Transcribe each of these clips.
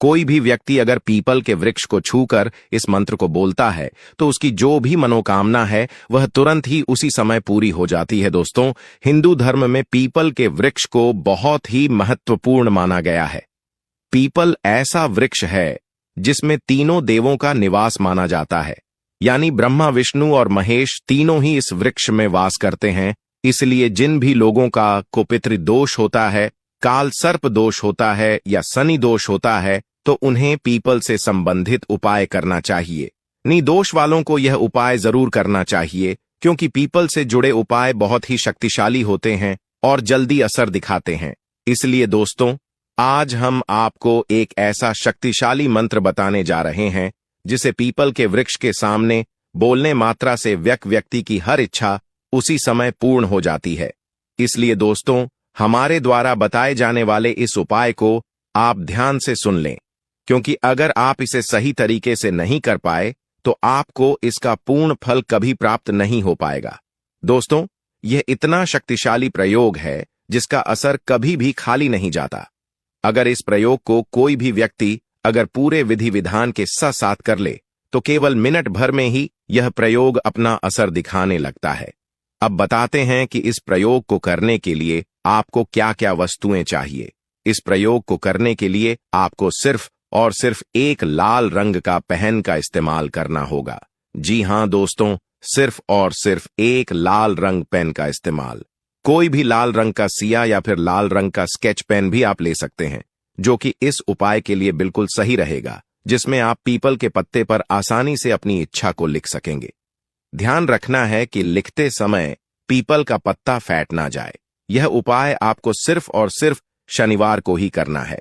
कोई भी व्यक्ति अगर पीपल के वृक्ष को छूकर इस मंत्र को बोलता है तो उसकी जो भी मनोकामना है वह तुरंत ही उसी समय पूरी हो जाती है। दोस्तों, हिंदू धर्म में पीपल के वृक्ष को बहुत ही महत्वपूर्ण माना गया है। पीपल ऐसा वृक्ष है जिसमें तीनों देवों का निवास माना जाता है, यानी ब्रह्मा, विष्णु और महेश तीनों ही इस वृक्ष में वास करते हैं। इसलिए जिन भी लोगों का कुपितृ दोष होता है, काल सर्प दोष होता है या शनि दोष होता है तो उन्हें पीपल से संबंधित उपाय करना चाहिए। निर्दोष वालों को यह उपाय जरूर करना चाहिए, क्योंकि पीपल से जुड़े उपाय बहुत ही शक्तिशाली होते हैं और जल्दी असर दिखाते हैं। इसलिए दोस्तों, आज हम आपको एक ऐसा शक्तिशाली मंत्र बताने जा रहे हैं जिसे पीपल के वृक्ष के सामने बोलने मात्रा से व्यक्ति की हर इच्छा उसी समय पूर्ण हो जाती है। इसलिए दोस्तों, हमारे द्वारा बताए जाने वाले इस उपाय को आप ध्यान से सुन लें, क्योंकि अगर आप इसे सही तरीके से नहीं कर पाए तो आपको इसका पूर्ण फल कभी प्राप्त नहीं हो पाएगा। दोस्तों, यह इतना शक्तिशाली प्रयोग है जिसका असर कभी भी खाली नहीं जाता। अगर इस प्रयोग को कोई भी व्यक्ति अगर पूरे विधि विधान के साथ कर ले तो केवल मिनट भर में ही यह प्रयोग अपना असर दिखाने लगता है। अब बताते हैं कि इस प्रयोग को करने के लिए आपको क्या क्या वस्तुएं चाहिए। इस प्रयोग को करने के लिए आपको सिर्फ और सिर्फ एक लाल रंग का पेन का इस्तेमाल करना होगा। जी हां दोस्तों, सिर्फ और सिर्फ एक लाल रंग पेन का इस्तेमाल। कोई भी लाल रंग का सिया या फिर लाल रंग का स्केच पेन भी आप ले सकते हैं, जो कि इस उपाय के लिए बिल्कुल सही रहेगा, जिसमें आप पीपल के पत्ते पर आसानी से अपनी इच्छा को लिख सकेंगे। ध्यान रखना है कि लिखते समय पीपल का पत्ता फैट ना जाए। यह उपाय आपको सिर्फ और सिर्फ शनिवार को ही करना है।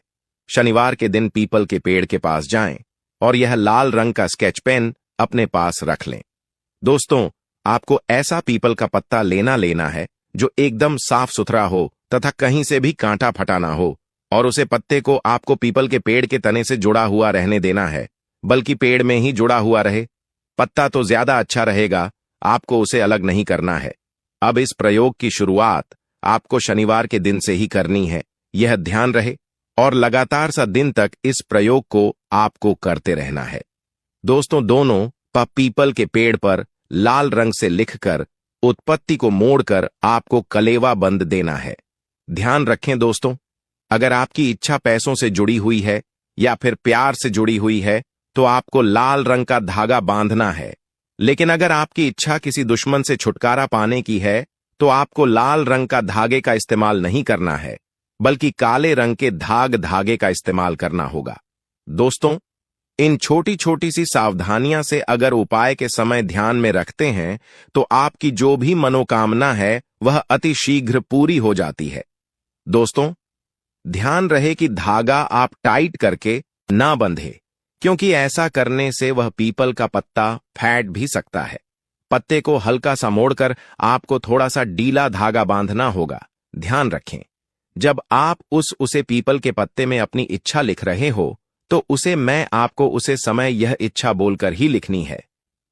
शनिवार के दिन पीपल के पेड़ के पास जाएं और यह लाल रंग का स्केच पेन अपने पास रख लें। दोस्तों, आपको ऐसा पीपल का पत्ता लेना है जो एकदम साफ सुथरा हो तथा कहीं से भी कांटा फटा ना हो, और उसे पत्ते को आपको पीपल के पेड़ के तने से जुड़ा हुआ रहने देना है, बल्कि पेड़ में ही जुड़ा हुआ रहे। पत्ता तो ज्यादा अच्छा रहेगा, आपको उसे अलग नहीं करना है। अब इस प्रयोग की शुरुआत आपको शनिवार के दिन से ही करनी है, यह ध्यान रहे, और लगातार 7 दिन तक इस प्रयोग को आपको करते रहना है। दोस्तों, दोनों पीपल के पेड़ पर लाल रंग से लिखकर उत्पत्ति को मोड़कर आपको कलेवा बंद देना है। ध्यान रखें दोस्तों, अगर आपकी इच्छा पैसों से जुड़ी हुई है या फिर प्यार से जुड़ी हुई है तो आपको लाल रंग का धागा बांधना है। लेकिन अगर आपकी इच्छा किसी दुश्मन से छुटकारा पाने की है तो आपको लाल रंग का धागे का इस्तेमाल नहीं करना है, बल्कि काले रंग के धागे का इस्तेमाल करना होगा। दोस्तों, इन छोटी छोटी सी सावधानियां से अगर उपाय के समय ध्यान में रखते हैं तो आपकी जो भी मनोकामना है वह अति शीघ्र पूरी हो जाती है। दोस्तों, ध्यान रहे कि धागा आप टाइट करके ना बंधे, क्योंकि ऐसा करने से वह पीपल का पत्ता फैट भी सकता है। पत्ते को हल्का सा मोड़कर आपको थोड़ा सा ढीला धागा बांधना होगा। ध्यान रखें, जब आप उसे पीपल के पत्ते में अपनी इच्छा लिख रहे हो तो मैं आपको उसे समय यह इच्छा बोलकर ही लिखनी है।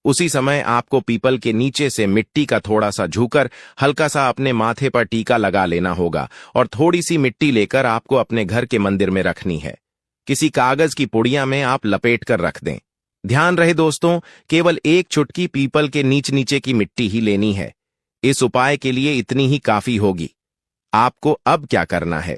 उसी समय आपको पीपल के नीचे से मिट्टी का थोड़ा सा झूकर हल्का सा अपने माथे पर टीका लगा लेना होगा, और थोड़ी सी मिट्टी लेकर आपको अपने घर के मंदिर में रखनी है। किसी कागज की पुड़िया में आप लपेट कर रख दें। ध्यान रहे दोस्तों, केवल एक चुटकी पीपल के नीचे की मिट्टी ही लेनी है। इस उपाय के लिए इतनी ही काफी होगी। आपको अब क्या करना है,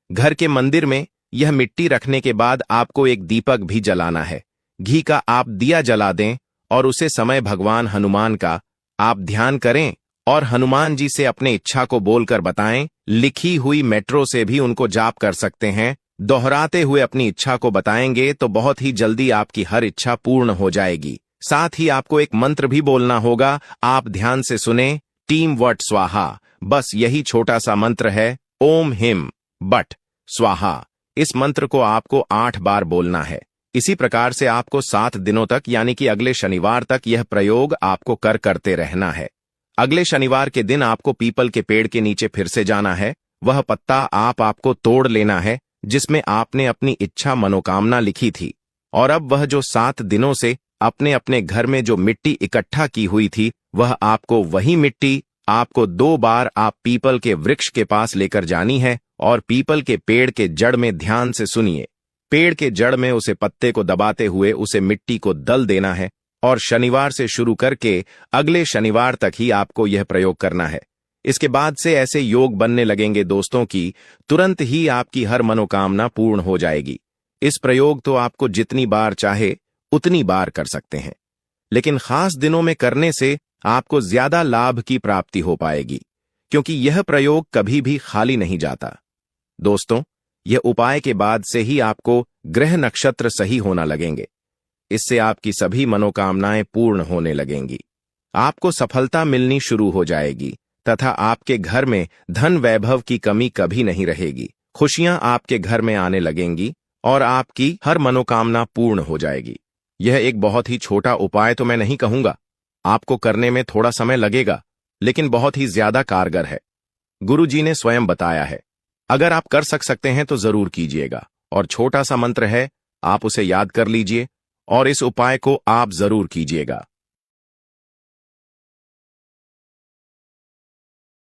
घर के मंदिर में यह मिट्टी रखने के बाद आपको एक दीपक भी जलाना है। घी का आप दिया जला दें और उसे समय भगवान हनुमान का आप ध्यान करें और हनुमान जी से अपने इच्छा को बोलकर बताएं। लिखी हुई मेट्रो से भी उनको जाप कर सकते हैं। दोहराते हुए अपनी इच्छा को बताएंगे तो बहुत ही जल्दी आपकी हर इच्छा पूर्ण हो जाएगी। साथ ही आपको एक मंत्र भी बोलना होगा, आप ध्यान से सुने। टीम वट स्वाहा। बस यही छोटा सा मंत्र है, ओम हिम बट स्वाहा। इस मंत्र को आपको 8 बार बोलना है। इसी प्रकार से आपको 7 दिनों तक, यानी कि अगले शनिवार तक यह प्रयोग आपको करते रहना है। अगले शनिवार के दिन आपको पीपल के पेड़ के नीचे फिर से जाना है। वह पत्ता आपको तोड़ लेना है जिसमें आपने अपनी इच्छा मनोकामना लिखी थी, और अब वह जो 7 दिनों से अपने अपने घर में जो मिट्टी इकट्ठा की हुई थी, वह आपको वही मिट्टी आपको 2 बार आप पीपल के वृक्ष के पास लेकर जानी है, और पीपल के पेड़ के जड़ में ध्यान से सुनिए। पेड़ के जड़ में उसे पत्ते को दबाते हुए उसे मिट्टी को दल देना है और शनिवार से शुरू करके अगले शनिवार तक ही आपको यह प्रयोग करना है। इसके बाद से ऐसे योग बनने लगेंगे दोस्तों कि तुरंत ही आपकी हर मनोकामना पूर्ण हो जाएगी। इस प्रयोग तो आपको जितनी बार चाहे उतनी बार कर सकते हैं, लेकिन खास दिनों में करने से आपको ज्यादा लाभ की प्राप्ति हो पाएगी, क्योंकि यह प्रयोग कभी भी खाली नहीं जाता। दोस्तों, यह उपाय के बाद से ही आपको ग्रह नक्षत्र सही होना लगेंगे। इससे आपकी सभी मनोकामनाएं पूर्ण होने लगेंगी, आपको सफलता मिलनी शुरू हो जाएगी तथा आपके घर में धन वैभव की कमी कभी नहीं रहेगी। खुशियां आपके घर में आने लगेंगी और आपकी हर मनोकामना पूर्ण हो जाएगी। यह एक बहुत ही छोटा उपाय तो मैं नहीं कहूंगा, आपको करने में थोड़ा समय लगेगा, लेकिन बहुत ही ज्यादा कारगर है। गुरुजी ने स्वयं बताया है। अगर आप कर सकते हैं तो जरूर कीजिएगा। और छोटा सा मंत्र है, आप उसे याद कर लीजिए और इस उपाय को आप जरूर कीजिएगा।